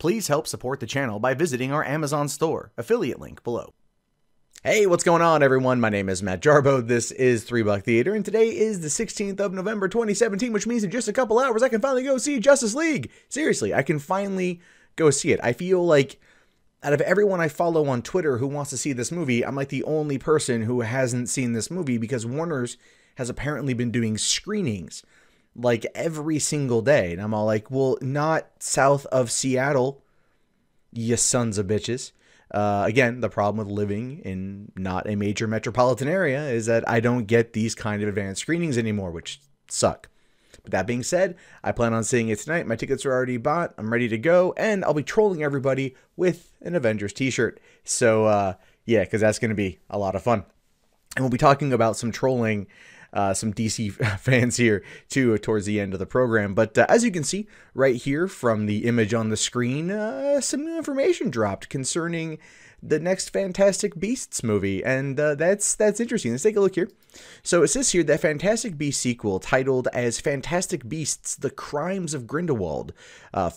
Please help support the channel by visiting our Amazon store, affiliate link below. Hey, what's going on, everyone? My name is Matt Jarbo. This is 3 Buck Theater, and today is the 16th of November, 2017, which means in just a couple hours I can finally go see Justice League. Seriously, I can finally go see it. I feel like out of everyone I follow on Twitter who wants to see this movie, I'm like the only person who hasn't seen this movie because Warner's has apparently been doing screenings like every single day. And I'm all like, well, not south of Seattle, you sons of bitches. Again, the problem with living in not a major metropolitan area is that I don't get these kind of advanced screenings anymore, which suck. But that being said, I plan on seeing it tonight. My tickets are already bought. I'm ready to go. And I'll be trolling everybody with an Avengers t-shirt. So, yeah, because that's going to be a lot of fun. And we'll be talking about some trolling some DC fans here too towards the end of the program. But as you can see right here from the image on the screen, some new information dropped concerning the next Fantastic Beasts movie, and that's interesting. Let's take a look here. So it says here that Fantastic Beasts sequel titled as Fantastic Beasts: The Crimes of Grindelwald,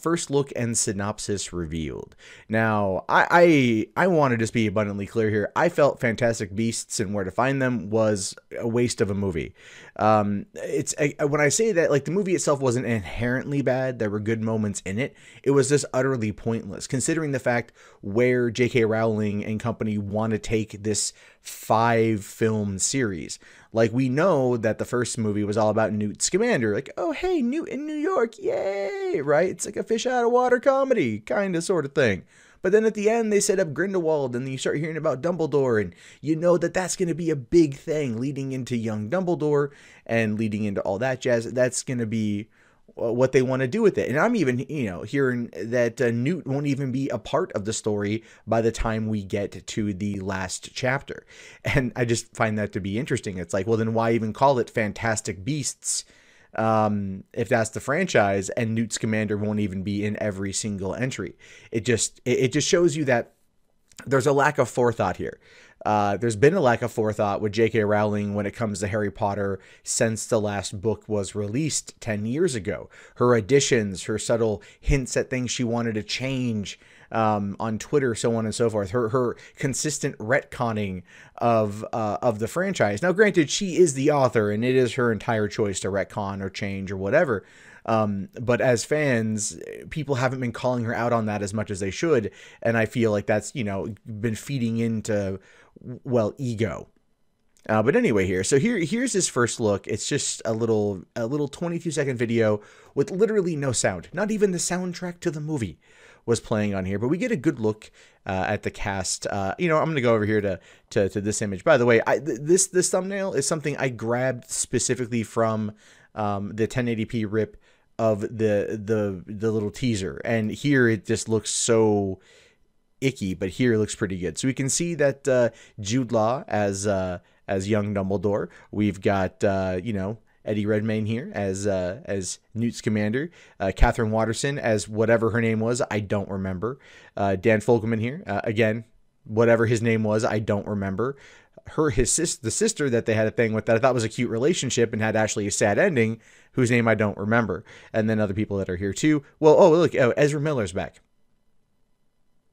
first look and synopsis revealed. Now, I want to just be abundantly clear here. I felt Fantastic Beasts and Where to Find Them was a waste of a movie. When I say that, like, the movie itself wasn't inherently bad, there were good moments in it. It was just utterly pointless, considering the fact where J.K. Rowling and company want to take this 5-film series. Like, we know that the first movie was all about Newt Scamander. Like, oh, hey, Newt in New York, yay, right? It's like a fish out of water comedy, kind of, sort of thing. But then at the end, they set up Grindelwald, and then you start hearing about Dumbledore, and you know that that's going to be a big thing leading into young Dumbledore and leading into all that jazz. That's going to be what they want to do with it. And I'm even, hearing that Newt won't even be a part of the story by the time we get to the last chapter. And I just find that to be interesting. It's like, well, then why even call it Fantastic Beasts if that's the franchise, and Newt Scamander won't even be in every single entry? It just shows you that there's a lack of forethought here. There's been a lack of forethought with J.K. Rowling when it comes to Harry Potter since the last book was released 10 years ago. Her additions, her subtle hints at things she wanted to change on Twitter, so on and so forth. Her consistent retconning of the franchise. Now, granted, she is the author, and it is her entire choice to retcon or change or whatever. But as fans, people haven't been calling her out on that as much as they should. And I feel like that's, been feeding into, well, ego. But anyway, here's his first look. It's just a little 22-second video with literally no sound. Not even the soundtrack to the movie was playing on here, but we get a good look at the cast. I'm going to go over here to this image. By the way, this thumbnail is something I grabbed specifically from the 1080p rip of the little teaser, and here it just looks so icky, but here it looks pretty good. So we can see that Jude Law as young Dumbledore. We've got Eddie Redmayne here as Newt Scamander, Catherine Watterson as whatever her name was, I don't remember. Dan Fogelman here, again, whatever his name was, I don't remember. The sister that they had a thing with that I thought was a cute relationship and had actually a sad ending, whose name I don't remember. And then other people that are here too. Well, oh look, Ezra Miller's back.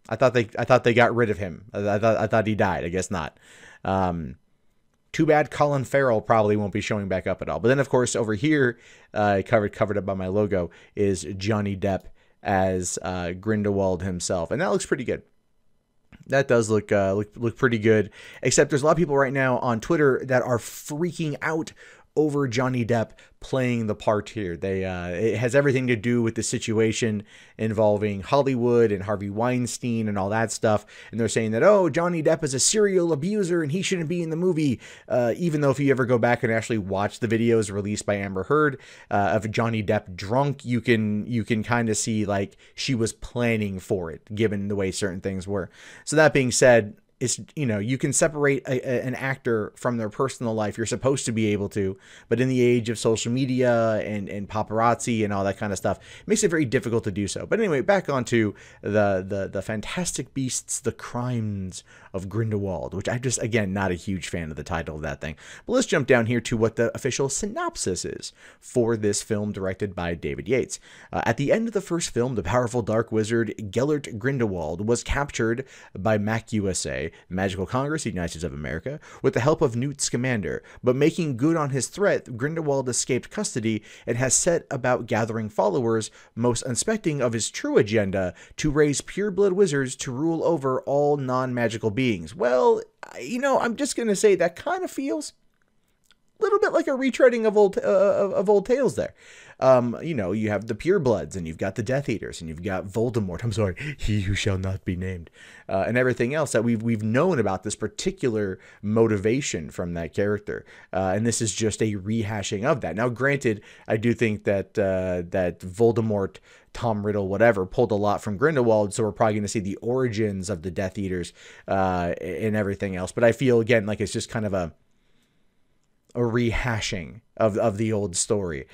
I thought they got rid of him. I thought he died. I guess not. Too bad Colin Farrell probably won't be showing back up at all. But then, of course, over here, covered up by my logo, is Johnny Depp as Grindelwald himself, and that looks pretty good. That does look pretty good. Except there's a lot of people right now on Twitter that are freaking out over Johnny Depp playing the part here. It has everything to do with the situation involving Hollywood and Harvey Weinstein and all that stuff. And they're saying that, oh, Johnny Depp is a serial abuser and he shouldn't be in the movie. Even though if you ever go back and actually watch the videos released by Amber Heard of Johnny Depp drunk, you can kind of see like she was planning for it, given the way certain things were. So that being said, it's, you can separate an actor from their personal life. You're supposed to be able to, but in the age of social media and paparazzi and all that kind of stuff, it makes it very difficult to do so. But anyway, back onto the Fantastic Beasts, the Crimes of Grindelwald, which I just, again, not a huge fan of the title of that thing. But let's jump down here to what the official synopsis is for this film directed by David Yates. At the end of the first film, the powerful dark wizard Gellert Grindelwald was captured by MAC USA, Magical Congress, United States of America, with the help of Newt Scamander. But making good on his threat, Grindelwald escaped custody and has set about gathering followers, most unsuspecting of his true agenda, to raise pureblood wizards to rule over all non-magical beings. Well, I'm just going to say that kind of feels a little bit like a retreading of old tales there. You have the purebloods, and you've got the Death Eaters, and you've got Voldemort. I'm sorry, he who shall not be named, and everything else that we've known about this particular motivation from that character. And this is just a rehashing of that. Now, granted, I do think that that Voldemort, Tom Riddle, whatever, pulled a lot from Grindelwald, so we're probably going to see the origins of the Death Eaters and everything else. But I feel, again, like it's just kind of a rehashing of the old story.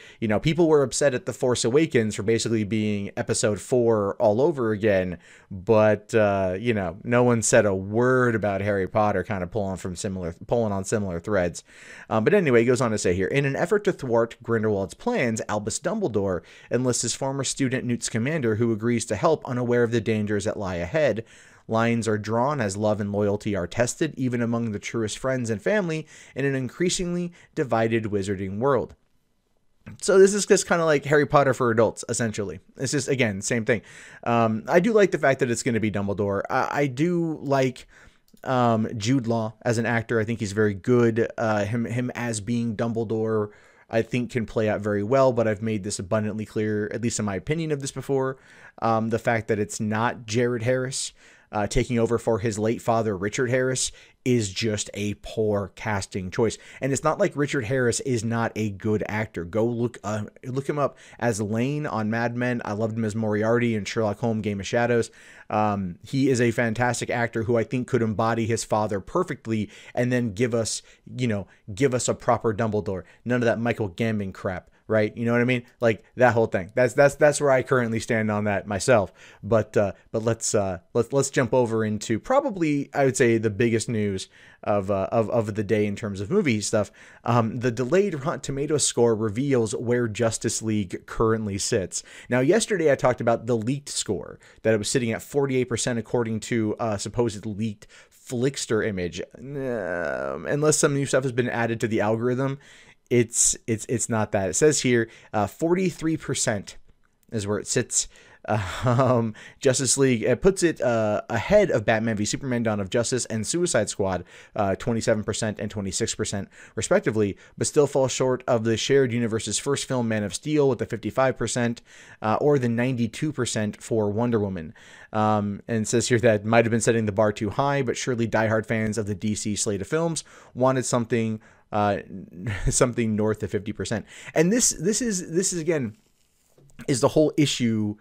People were upset at The Force Awakens for basically being episode 4 all over again, but no one said a word about Harry Potter kind of pulling on similar threads. But anyway, he goes on to say here, in an effort to thwart Grindelwald's plans, Albus Dumbledore enlists his former student Newt Scamander, who agrees to help, unaware of the dangers that lie ahead. Lines are drawn as love and loyalty are tested, even among the truest friends and family, in an increasingly divided wizarding world. So this is just kind of like Harry Potter for adults, essentially. It's just, again, same thing. I do like the fact that it's going to be Dumbledore. I do like Jude Law as an actor. I think he's very good. Him as being Dumbledore, I think, can play out very well, but I've made this abundantly clear, at least in my opinion of this before. The fact that it's not Jared Harris taking over for his late father, Richard Harris, is just a poor casting choice. And it's not like Richard Harris is not a good actor. Go look him up as Lane on Mad Men. I loved him as Moriarty in Sherlock Holmes Game of Shadows. He is a fantastic actor who I think could embody his father perfectly and then give us a proper Dumbledore. None of that Michael Gambon crap. Right? You know what I mean? Like that whole thing. That's where I currently stand on that myself. But let's jump over into probably, I would say, the biggest news of the day in terms of movie stuff. The delayed Rotten Tomatoes score reveals where Justice League currently sits. Now, yesterday I talked about the leaked score, that it was sitting at 48% according to supposed leaked Flickster image. Unless some new stuff has been added to the algorithm, it's not that. It says here 43% is where it sits. Justice League, it puts it ahead of Batman v Superman Dawn of Justice and Suicide Squad, 27% and 26% respectively, but still falls short of the shared universe's first film, Man of Steel, with the 55%, or the 92% for Wonder Woman. And it says here that might have been setting the bar too high, but surely diehard fans of the DC slate of films wanted something north of 50%. And this is again is the whole issue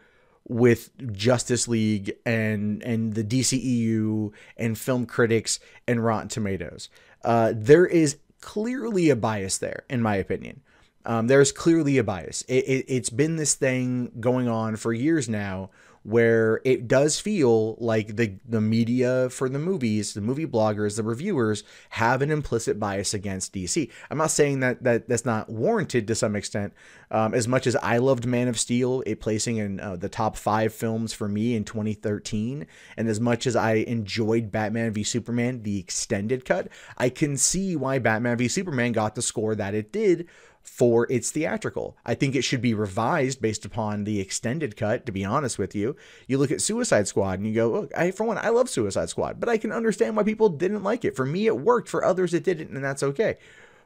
with Justice League and the DCEU and film critics and Rotten Tomatoes. There is clearly a bias there, in my opinion. There's clearly a bias. It's been this thing going on for years now, where it does feel like the media for the movies, the movie bloggers, the reviewers have an implicit bias against DC. I'm not saying that that's not warranted to some extent. As much as I loved Man of Steel, it placing in the top 5 films for me in 2013, and as much as I enjoyed Batman v Superman, the extended cut, I can see why Batman v Superman got the score that it did for its theatrical. I think it should be revised based upon the extended cut, to be honest with you. You look at Suicide Squad and you go, look, for one, I love Suicide Squad, but I can understand why people didn't like it. For me, it worked. For others, it didn't, and that's okay.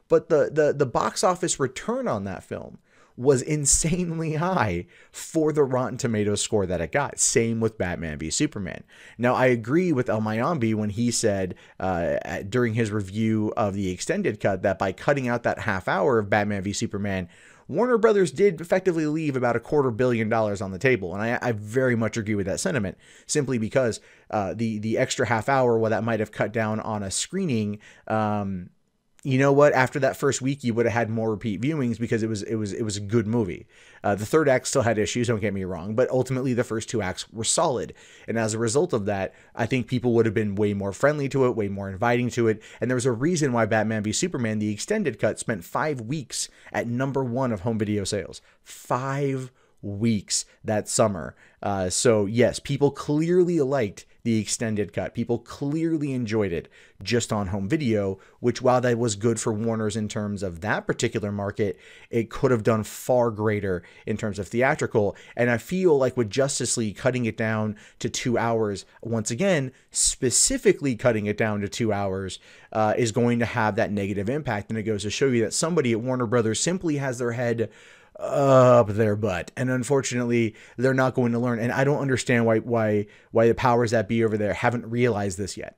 But the box office return on that film was insanely high for the Rotten Tomatoes score that it got. Same with Batman v Superman. Now, I agree with El Mayambi when he said during his review of the extended cut that by cutting out that half hour of Batman v Superman, Warner Brothers did effectively leave about $250 million on the table. And I very much agree with that sentiment, simply because the extra half hour, while that might have cut down on a screening, you know what? After that first week, you would have had more repeat viewings because it was a good movie. The third act still had issues, don't get me wrong, but ultimately the first two acts were solid. And as a result of that, I think people would have been way more friendly to it, way more inviting to it. And there was a reason why Batman v Superman, the extended cut, spent 5 weeks at #1 of home video sales. 5 weeks that summer. So yes, people clearly liked the extended cut. People clearly enjoyed it just on home video, which, while that was good for Warner's in terms of that particular market, it could have done far greater in terms of theatrical. And I feel like with Justice League cutting it down to 2 hours, once again, specifically cutting it down to 2 hours, is going to have that negative impact. And it goes to show you that somebody at Warner Brothers simply has their head up their butt, and unfortunately they're not going to learn. And I don't understand why the powers that be over there haven't realized this yet,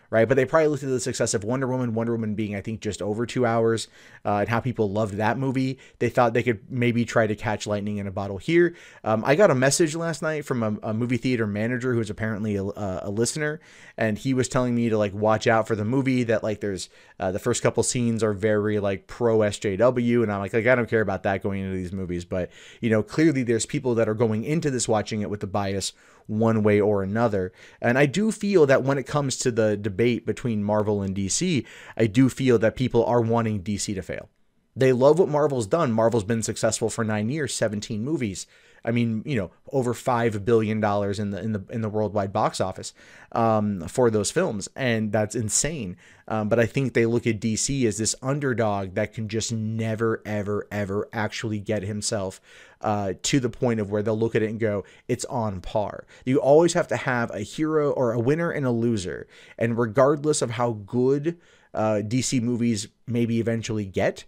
right? But they probably looked at the success of Wonder Woman being, I think, just over 2 hours, and how people loved that movie. They thought they could maybe try to catch lightning in a bottle here. I got a message last night from a movie theater manager who's apparently a listener, and he was telling me to like watch out for the movie, that like there's the first couple scenes are very like pro SJW, and I'm like I don't care about that going into these movies. But you know, clearly there's people that are going into this watching it with the bias one way or another. And I do feel that when it comes to the debate between Marvel and DC, I do feel that people are wanting DC to fail. They love what Marvel's done. Marvel's been successful for 9 years, 17 movies. I mean, you know, over $5 billion in the worldwide box office for those films, and that's insane. But I think they look at DC as this underdog that can just never, ever, ever actually get himself to the point of where they'll look at it and go, it's on par. You always have to have a hero or a winner and a loser, and regardless of how good DC movies maybe eventually get,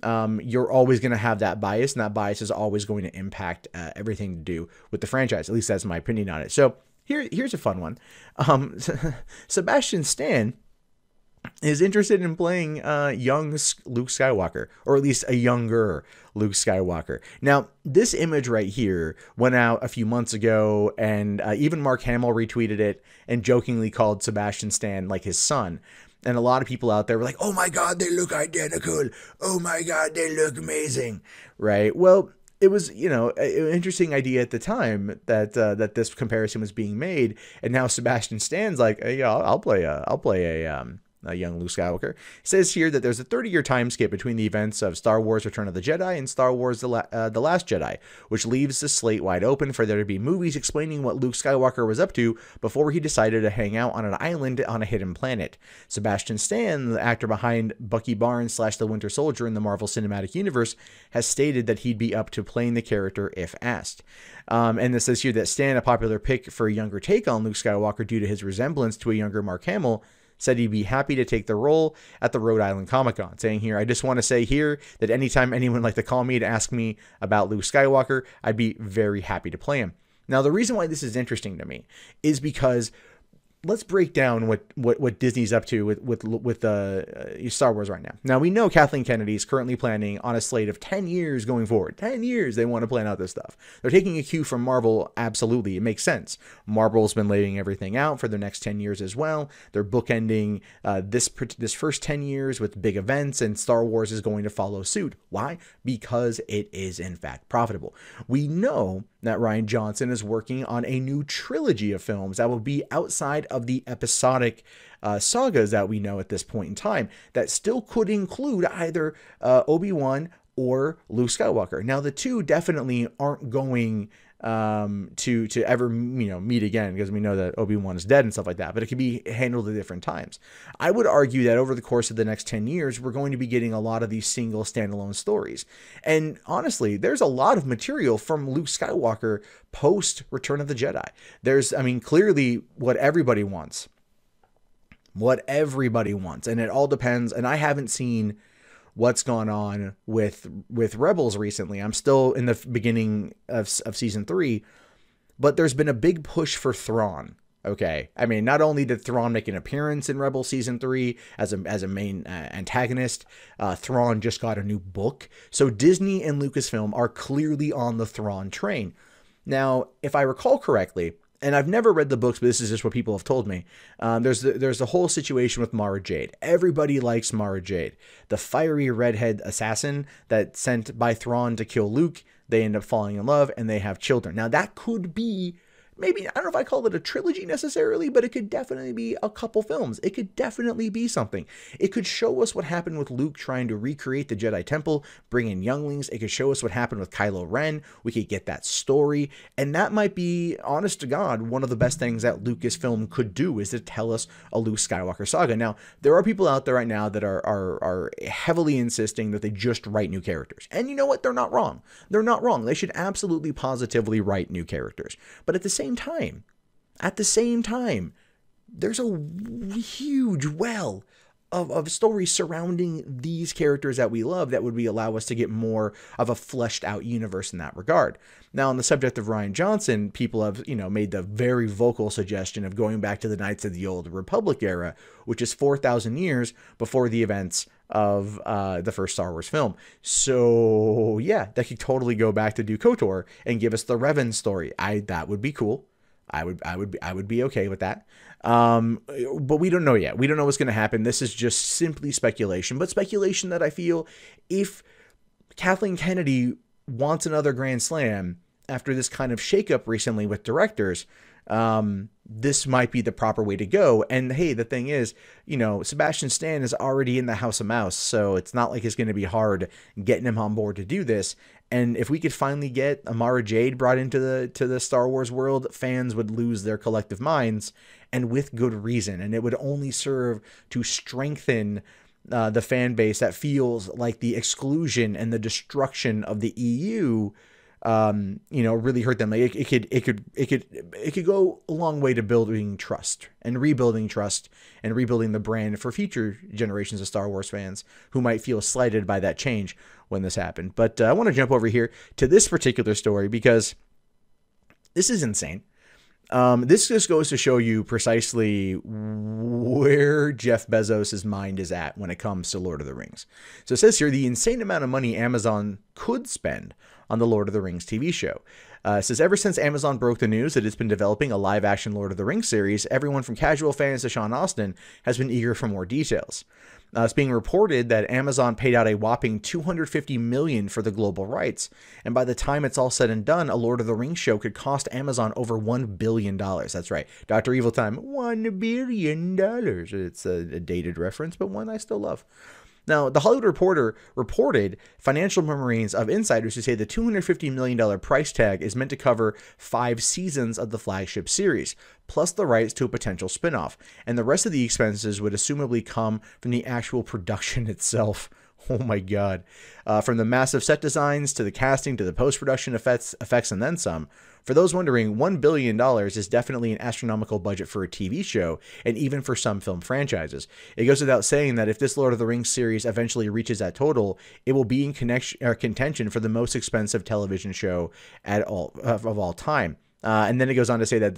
you're always going to have that bias, and that bias is always going to impact everything to do with the franchise. At least that's my opinion on it. So here's a fun one. Sebastian Stan is interested in playing young Luke Skywalker, or at least a younger Luke Skywalker. Now, this image right here went out a few months ago, and even Mark Hamill retweeted it and jokingly called Sebastian Stan like his son. And a lot of people out there were like, oh my God, they look identical. Oh my God, they look amazing. Right? Well, it was, you know, an interesting idea at the time that this comparison was being made. And now Sebastian Stan's like, hey, I'll play a young Luke Skywalker. It says here that there's a 30-year time skip between the events of Star Wars Return of the Jedi and Star Wars The Last Jedi, which leaves the slate wide open for there to be movies explaining what Luke Skywalker was up to before he decided to hang out on an island on a hidden planet. Sebastian Stan, the actor behind Bucky Barnes / the Winter Soldier in the Marvel Cinematic Universe, has stated that he'd be up to playing the character if asked. And it says here that Stan, a popular pick for a younger take on Luke Skywalker due to his resemblance to a younger Mark Hamill, said he'd be happy to take the role at the Rhode Island Comic-Con, saying here, I just want to say here that anytime anyone would like to call me to ask me about Luke Skywalker, I'd be very happy to play him. Now, the reason why this is interesting to me is because let's break down what Disney's up to with Star Wars right now. Now, we know Kathleen Kennedy is currently planning on a slate of 10 years going forward. 10 years they want to plan out this stuff. They're taking a cue from Marvel. Absolutely. It makes sense. Marvel's been laying everything out for the next 10 years as well. They're bookending this first 10 years with big events, and Star Wars is going to follow suit. Why? Because it is, in fact, profitable. We know that Rian Johnson is working on a new trilogy of films that will be outside of the episodic sagas that we know at this point in time, that still could include either Obi-Wan or Luke Skywalker. Now, the two definitely aren't going to ever, you know, meet again, because we know that Obi-Wan is dead and stuff like that, but it can be handled at different times. I would argue that over the course of the next 10 years, we're going to be getting a lot of these single standalone stories. And honestly, there's a lot of material from Luke Skywalker post Return of the Jedi. There's, I mean, clearly what everybody wants, and it all depends. And I haven't seen what's gone on with Rebels recently. I'm still in the beginning of season 3, but there's been a big push for Thrawn Okay, I mean, not only did Thrawn make an appearance in Rebels Season 3 as a main antagonist, Thrawn just got a new book. So Disney and Lucasfilm are clearly on the Thrawn train. Now, if I recall correctly, and I've never read the books, but this is just what people have told me, there's the whole situation with Mara Jade. Everybody likes Mara Jade, the fiery redhead assassin that sent by Thrawn to kill Luke. They end up falling in love, and they have children. Now, that could be... maybe, I don't know if I call it a trilogy necessarily, but it could definitely be a couple films. It could definitely be something. It could show us what happened with Luke trying to recreate the Jedi Temple, bring in younglings. It could show us what happened with Kylo Ren. We could get that story. And that might be, honest to God, one of the best things that Lucasfilm could do, is to tell us a Luke Skywalker saga. Now, there are people out there right now that are heavily insisting that they just write new characters. And you know what? They're not wrong. They're not wrong. They should absolutely positively write new characters. But at the same time, there's a huge well of stories surrounding these characters that we love that would allow us to get more of a fleshed out universe in that regard. Now, on the subject of Rian Johnson, people have, made the very vocal suggestion of going back to the Knights of the Old Republic era, which is 4,000 years before the events of the first Star Wars film. So yeah, that could totally go back to do KOTOR and give us the Revan story. That would be cool. I would be okay with that. But we don't know yet. We don't know what's going to happen. This is just simply speculation, but speculation that I feel, if Kathleen Kennedy wants another Grand Slam after this kind of shakeup recently with directors, this might be the proper way to go. And hey, the thing is, Sebastian Stan is already in the House of Mouse, so it's not like it's going to be hard getting him on board to do this. And if we could finally get Mara Jade brought into the Star Wars world, fans would lose their collective minds, and with good reason. And it would only serve to strengthen the fan base that feels like the exclusion and the destruction of the EU really hurt them. Like it could go a long way to building trust and rebuilding the brand for future generations of Star Wars fans who might feel slighted by that change when this happened. But I want to jump over here to this particular story because this is insane. This just goes to show you precisely where Jeff Bezos' mind is at when it comes to Lord of the Rings. So it says here, the insane amount of money Amazon could spend on the Lord of the Rings TV show. It says, ever since Amazon broke the news that it's been developing a live-action Lord of the Rings series, everyone from casual fans to Sean Astin has been eager for more details. It's being reported that Amazon paid out a whopping $250 million for the global rights, and by the time it's all said and done, a Lord of the Rings show could cost Amazon over $1 billion. That's right, Dr. Evil Time, $1 billion. It's a dated reference, but one I still love. Now, The Hollywood Reporter reported financial murmurings of insiders who say the $250 million price tag is meant to cover 5 seasons of the flagship series, plus the rights to a potential spinoff, and the rest of the expenses would assumably come from the actual production itself. Oh my God. From the massive set designs to the casting to the post-production effects and then some. For those wondering, $1 billion is definitely an astronomical budget for a TV show, and even for some film franchises. It goes without saying that if this Lord of the Rings series eventually reaches that total, it will be in contention for the most expensive television show of all time. And then it goes on to say that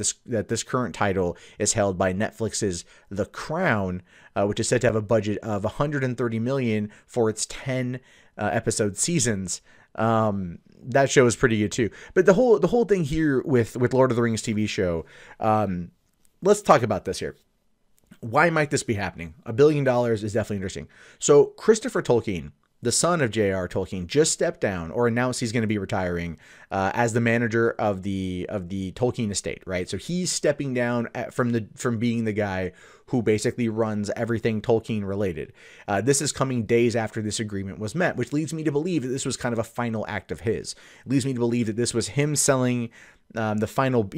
this current title is held by Netflix's The Crown, which is said to have a budget of $130 million for its 10 episode seasons. That show is pretty good too. But the whole thing here with Lord of the Rings TV show, let's talk about this here. Why might this be happening? $1 billion is definitely interesting. So Christopher Tolkien, the son of J.R. Tolkien, just stepped down or announced he's going to be retiring as the manager of the Tolkien estate, right? So he's stepping down from being the guy who basically runs everything Tolkien related. This is coming days after this agreement was met, which leads me to believe that this was kind of a final act of his. It leads me to believe that this was him selling the final,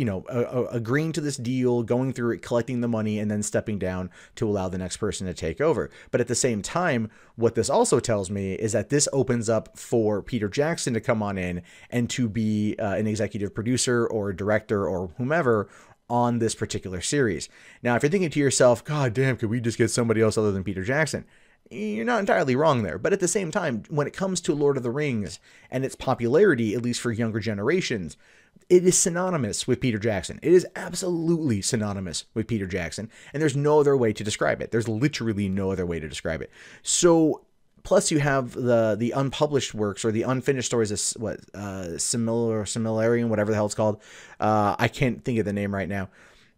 agreeing to this deal, going through it, collecting the money, and then stepping down to allow the next person to take over. But at the same time, what this also tells me is that this opens up for Peter Jackson to come on in and to be an executive producer or a director or whomever on this particular series. Now, if you're thinking to yourself, God damn, could we just get somebody else other than Peter Jackson? You're not entirely wrong there. But at the same time, when it comes to Lord of the Rings and its popularity, at least for younger generations, it is synonymous with Peter Jackson. It is absolutely synonymous with Peter Jackson, and there's no other way to describe it. There's literally no other way to describe it. So, plus you have the unpublished works or the unfinished stories of Similarian, whatever the hell it's called. I can't think of the name right now.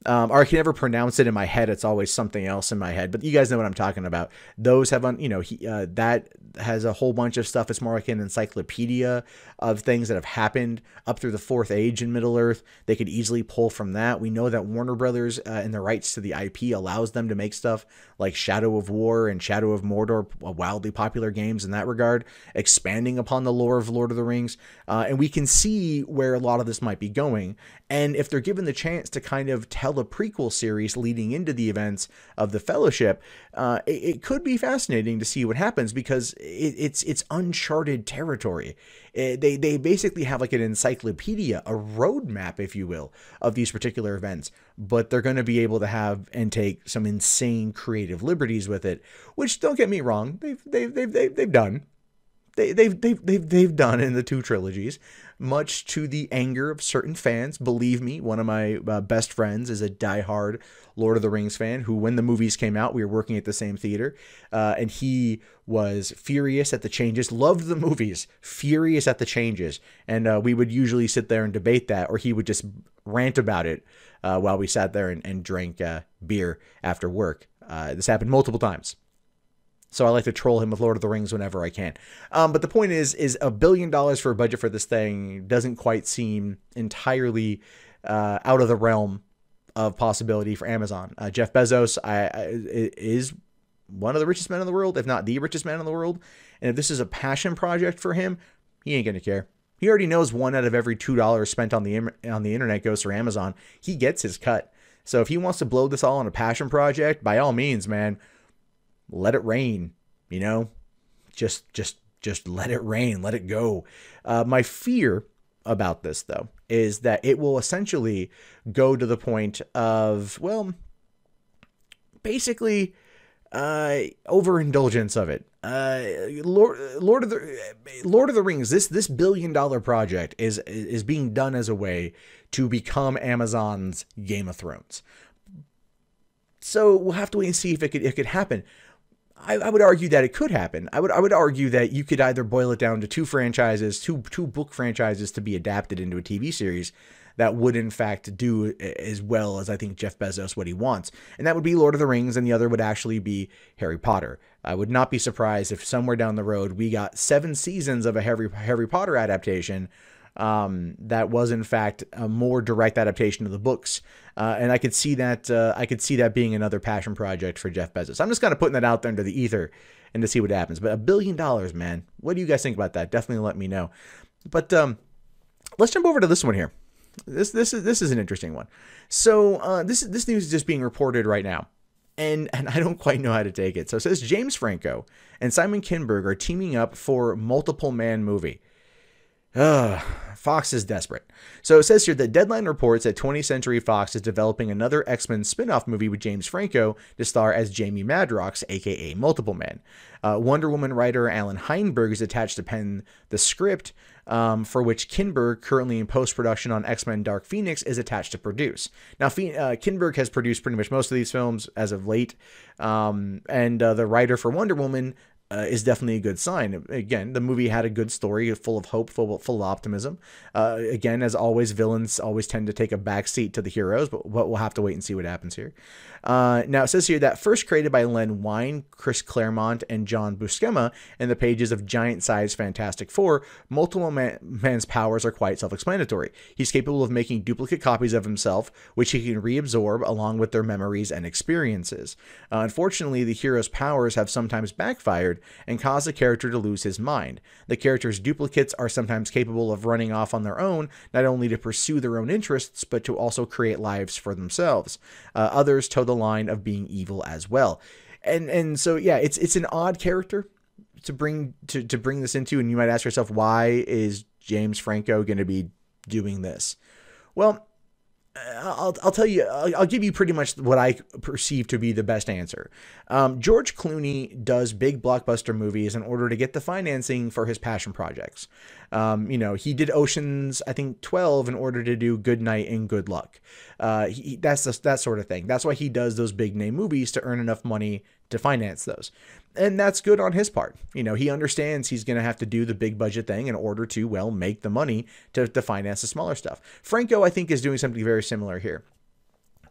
Or I can never pronounce it in my head. It's always something else in my head, but you guys know what I'm talking about. Those have, that has a whole bunch of stuff. It's more like an encyclopedia of things that have happened up through the Fourth Age in Middle Earth. They could easily pull from that. We know that Warner Brothers and the rights to the IP allows them to make stuff like Shadow of War and Shadow of Mordor, wildly popular games in that regard, expanding upon the lore of Lord of the Rings. And we can see where a lot of this might be going. And if they're given the chance to kind of tell a prequel series leading into the events of the Fellowship, it could be fascinating to see what happens, because it's uncharted territory. They basically have like an encyclopedia, a roadmap, if you will, of these particular events, but they're going to be able to have and take some insane creative liberties with it, which, don't get me wrong, they've done. They've done in the two trilogies, much to the anger of certain fans. Believe me, one of my best friends is a diehard Lord of the Rings fan who, when the movies came out, we were working at the same theater, and he was furious at the changes, loved the movies, furious at the changes, and we would usually sit there and debate that, or he would just rant about it while we sat there and drank beer after work. This happened multiple times. So I like to troll him with Lord of the Rings whenever I can. But the point is $1 billion for a budget for this thing doesn't quite seem entirely out of the realm of possibility for Amazon. Jeff Bezos is one of the richest men in the world, if not the richest man in the world. And if this is a passion project for him, he ain't going to care. He already knows 1 out of every $2 spent on the internet goes through Amazon. He gets his cut. So if he wants to blow this all on a passion project, by all means, man, let it rain, just let it rain, let it go. My fear about this, though, is that it will essentially go to the point of, well, basically overindulgence of it. Lord of the Rings, this $1 billion project is being done as a way to become Amazon's Game of Thrones. So we'll have to wait and see if it could happen. I would argue that it could happen. I would argue that you could either boil it down to two book franchises to be adapted into a TV series that would in fact do as well as I think Jeff Bezos what he wants. And that would be Lord of the Rings, and the other would actually be Harry Potter. I would not be surprised if somewhere down the road we got 7 seasons of a Harry Potter adaptation that was in fact a more direct adaptation of the books. And I could see that being another passion project for Jeff Bezos. I'm just kind of putting that out there into the ether and to see what happens. But $1 billion, man, what do you guys think about that? Definitely let me know. But let's jump over to this one here. This is an interesting one. So this news is just being reported right now, and I don't quite know how to take it. So it says James Franco and Simon Kinberg are teaming up for multiple man movie. Fox is desperate. So it says here that Deadline reports that 20th Century Fox is developing another X-Men spin-off movie with James Franco to star as Jamie Madrox, aka Multiple Man. Wonder Woman writer Alan Heinberg is attached to pen the script, for which Kinberg, currently in post-production on X-Men Dark Phoenix, is attached to produce. Now, Kinberg has produced pretty much most of these films as of late, and the writer for Wonder Woman is definitely a good sign. Again, the movie had a good story, full of hope, full of optimism. Again, as always, villains always tend to take a backseat to the heroes, but we'll have to wait and see what happens here. Now, it says here that first created by Len Wein, Chris Claremont, and John Buscema in the pages of giant-sized Fantastic Four, Multiple Man's powers are quite self-explanatory. He's capable of making duplicate copies of himself, which he can reabsorb along with their memories and experiences. Unfortunately, the hero's powers have sometimes backfired and caused the character to lose his mind. The character's duplicates are sometimes capable of running off on their own, not only to pursue their own interests, but to also create lives for themselves. Others toe the line of being evil as well. And so, yeah, it's an odd character to bring this into, and you might ask yourself, why is James Franco going to be doing this? Well, I'll tell you, I'll give you pretty much what I perceive to be the best answer. George Clooney does big blockbuster movies in order to get the financing for his passion projects. He did Ocean's, I think, 12 in order to do Good Night and Good Luck. That's that sort of thing. That's why he does those big name movies, to earn enough money to finance those. And that's good on his part. He understands he's going to have to do the big budget thing in order to, well, make the money to finance the smaller stuff. Franco, I think, is doing something very similar here.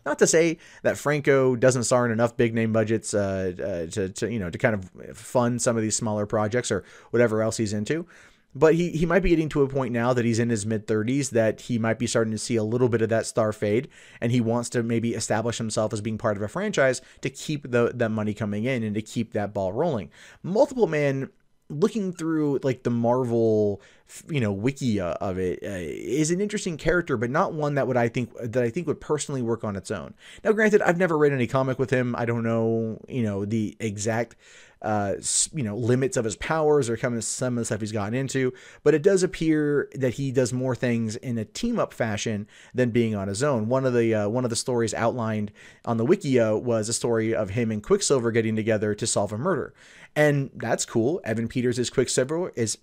Not to say that Franco doesn't star in enough big name budgets to kind of fund some of these smaller projects or whatever else he's into. But he might be getting to a point now that he's in his mid-30s that he might be starting to see a little bit of that star fade, and he wants to maybe establish himself as being part of a franchise to keep that money coming in and to keep that ball rolling. Multiple Man, looking through like the Marvel, wiki of it, is an interesting character, but not one that I think would personally work on its own. Now, granted, I've never read any comic with him. I don't know, the exact limits of his powers or kind of some of the stuff he's gotten into, but it does appear that he does more things in a team up fashion than being on his own. One of the stories outlined on the Wikio was a story of him and Quicksilver getting together to solve a murder. And that's cool. Evan Peters as Quicksilver is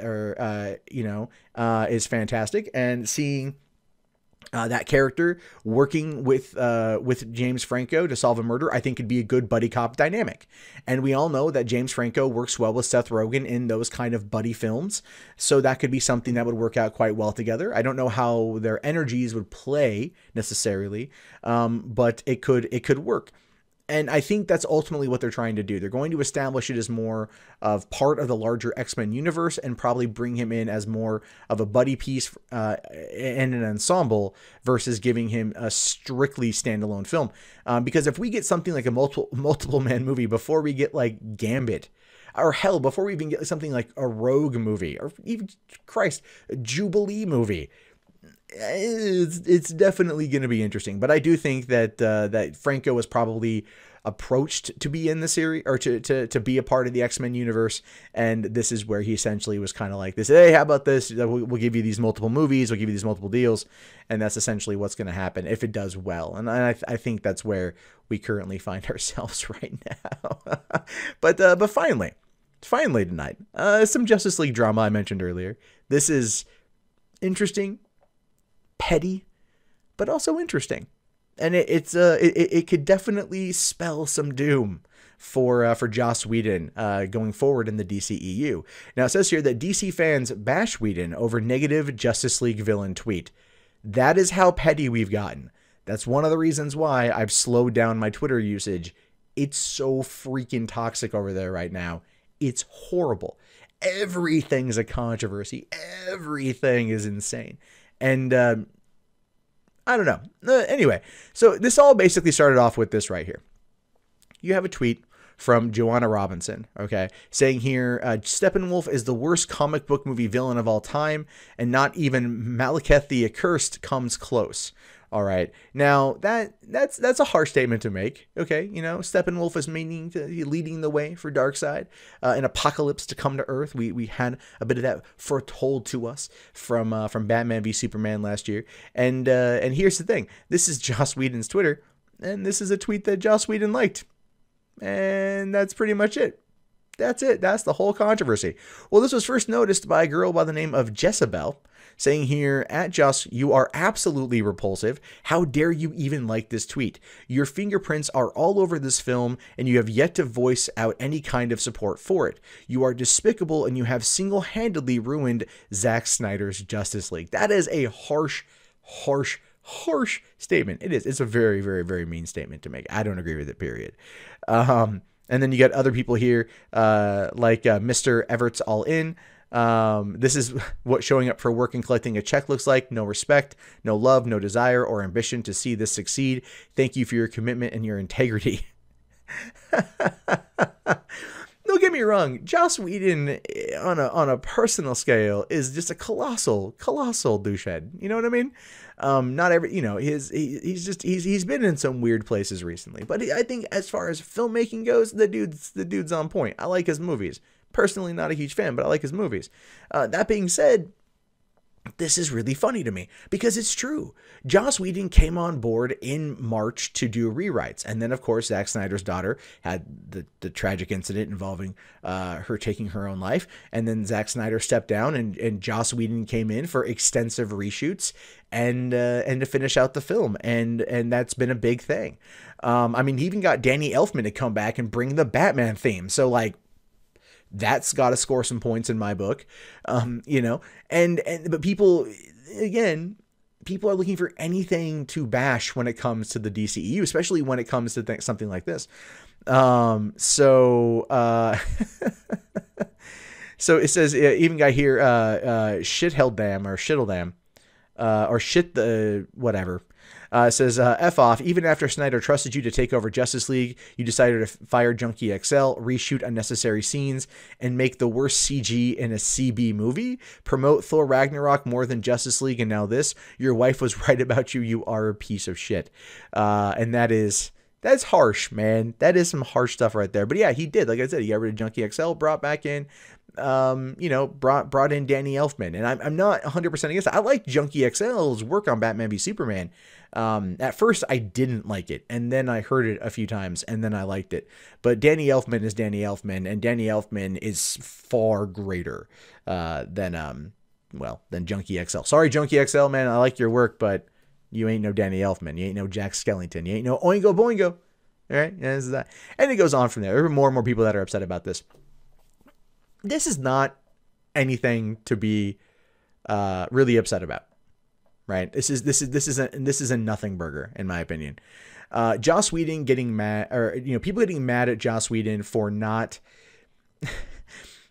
fantastic, and seeing that character working with James Franco to solve a murder, I think could be a good buddy cop dynamic. And we all know that James Franco works well with Seth Rogen in those kind of buddy films, so that could be something that would work out quite well together. I don't know how their energies would play necessarily, but it could work. And I think that's ultimately what they're trying to do. They're going to establish it as more of part of the larger X-Men universe and probably bring him in as more of a buddy piece and an ensemble versus giving him a strictly standalone film. Because if we get something like a multiple man movie before we get like Gambit, or hell, before we even get something like a Rogue movie, or even, Christ, a Jubilee movie, it's definitely going to be interesting. But I do think that Franco was probably approached to be in the series, or to be a part of the X-Men universe, and this is where he essentially was kind of like this: hey, how about this, we'll give you these multiple movies, we'll give you these multiple deals, and that's essentially what's going to happen if it does well. And I think that's where we currently find ourselves right now. But finally tonight, some Justice League drama I mentioned earlier. This is interesting, petty, but also interesting, and it could definitely spell some doom for Joss Whedon going forward in the DCEU. Now, it says here that DC fans bash Whedon over negative Justice League villain tweet. That is how petty we've gotten. That's one of the reasons why I've slowed down my Twitter usage. It's so freaking toxic over there right now. It's horrible. Everything's a controversy. Everything is insane. And I don't know. Anyway, so this all basically started off with this right here. You have a tweet from Joanna Robinson, okay, saying here, Steppenwolf is the worst comic book movie villain of all time, and not even Malekith the Accursed comes close. All right. Now, that's a harsh statement to make. Okay. Steppenwolf is leading the way for Darkseid, an apocalypse to come to Earth. We had a bit of that foretold to us from Batman v Superman last year. And here's the thing. This is Joss Whedon's Twitter, and this is a tweet that Joss Whedon liked. And that's pretty much it. That's it. That's the whole controversy. Well, this was first noticed by a girl by the name of Jezebel, saying here, at Joss, you are absolutely repulsive. How dare you even like this tweet? Your fingerprints are all over this film, and you have yet to voice out any kind of support for it. You are despicable, and you have single-handedly ruined Zack Snyder's Justice League. That is a harsh statement. It is. It's a very, very, very mean statement to make. I don't agree with it, period. And then you got other people here, like Mr. Everett's All In. This is what showing up for work and collecting a check looks like. No respect, no love, no desire or ambition to see this succeed. Thank you for your commitment and your integrity. Don't get me wrong. Joss Whedon, on a personal scale, is just a colossal douchehead. You know what I mean? Not every, he's been in some weird places recently, but I think as far as filmmaking goes, the dude's on point. I like his movies. Personally, not a huge fan, but I like his movies. That being said, this is really funny to me because it's true. Joss Whedon came on board in March to do rewrites. And then, of course, Zack Snyder's daughter had the tragic incident involving her taking her own life. And then Zack Snyder stepped down and Joss Whedon came in for extensive reshoots and to finish out the film. And that's been a big thing. I mean, he even got Danny Elfman to come back and bring the Batman theme. So, like, that's got to score some points in my book, you know, but people, again, people are looking for anything to bash when it comes to the DCEU, especially when it comes to something like this. So it says, even guy here, Shitteldam or Shitteldam, or shit the whatever. Says, F off, even after Snyder trusted you to take over Justice League, you decided to fire Junkie XL, reshoot unnecessary scenes, and make the worst CG in a CB movie, promote Thor Ragnarok more than Justice League, and now this. Your wife was right about you. You are a piece of shit. And that's harsh, man. That is some harsh stuff right there. But yeah, he did. Like I said, he got rid of Junkie XL, brought back in, you know, brought in Danny Elfman. And I'm not 100% against it. I like Junkie XL's work on Batman v Superman. At first I didn't like it, and then I heard it a few times, and then I liked it. But Danny Elfman is Danny Elfman, and Danny Elfman is far greater than Junkie XL. Sorry, Junkie XL, man, I like your work, but you ain't no Danny Elfman. You ain't no Jack Skellington. You ain't no Oingo Boingo. All right, yeah, this is that. And it goes on from there. There are more and more people that are upset about this. This is not anything to be really upset about. Right. This is a nothing burger, in my opinion. Joss Whedon getting mad, or, you know, people getting mad at Joss Whedon for not,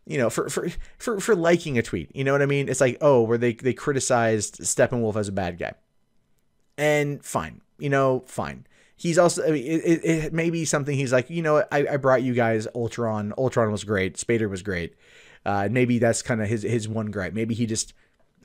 you know, for liking a tweet. You know what I mean? It's like, oh, where they criticized Steppenwolf as a bad guy. And fine, you know, fine. He's also, I mean, it may be something he's like, you know, I brought you guys Ultron. Ultron was great. Spader was great. Maybe that's kind of his one gripe. Maybe he just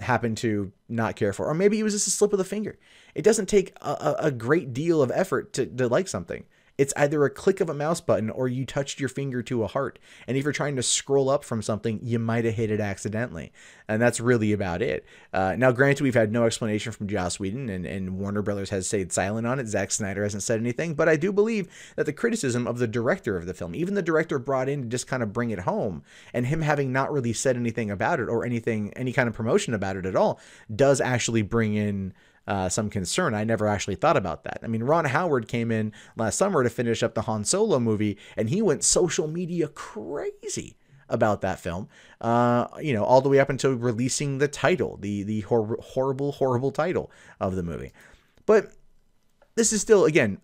happened to not care for, or maybe it was just a slip of the finger. It doesn't take a great deal of effort to like something. It's either a click of a mouse button or you touched your finger to a heart. And if you're trying to scroll up from something, you might have hit it accidentally. And that's really about it. Now, granted, we've had no explanation from Joss Whedon, and Warner Brothers has stayed silent on it. Zack Snyder hasn't said anything. But I do believe that the criticism of the director of the film, even the director brought in to just kind of bring it home, and him having not really said anything about it or any kind of promotion about it at all, does actually bring in some concern. I never actually thought about that. I mean, Ron Howard came in last summer to finish up the Han Solo movie, and he went social media crazy about that film, you know, all the way up until releasing the title, the horrible title of the movie. But this is still, again,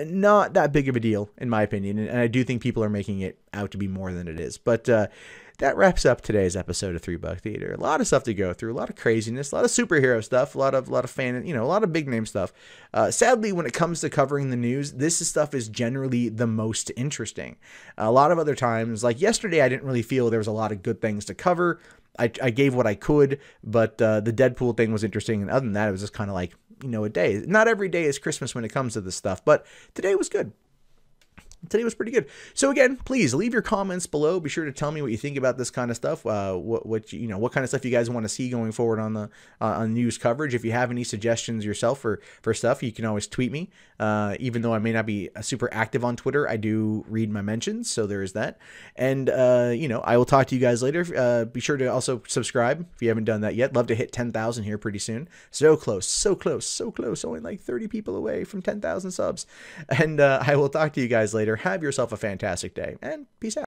not that big of a deal, in my opinion, and I do think people are making it out to be more than it is. But that wraps up today's episode of 3 Buck Theater. A lot of stuff to go through, a lot of craziness, a lot of superhero stuff, a lot of fan, you know, a lot of big name stuff. Sadly, when it comes to covering the news, this stuff is generally the most interesting. A lot of other times, like yesterday, I didn't really feel there was a lot of good things to cover. I gave what I could, but the Deadpool thing was interesting, and other than that, it was just kind of like, you know, a day. Not every day is Christmas when it comes to this stuff, but today was good. Today was pretty good. So again, please leave your comments below. Be sure to tell me what you think about this kind of stuff. What kind of stuff you guys want to see going forward on the on news coverage. If you have any suggestions yourself for stuff, you can always tweet me. Even though I may not be super active on Twitter, I do read my mentions, so there is that. And you know, I will talk to you guys later. Be sure to also subscribe if you haven't done that yet. Love to hit 10,000 here pretty soon. So close, so close, so close. Only like 30 people away from 10,000 subs. And I will talk to you guys later. Have yourself a fantastic day, and peace out.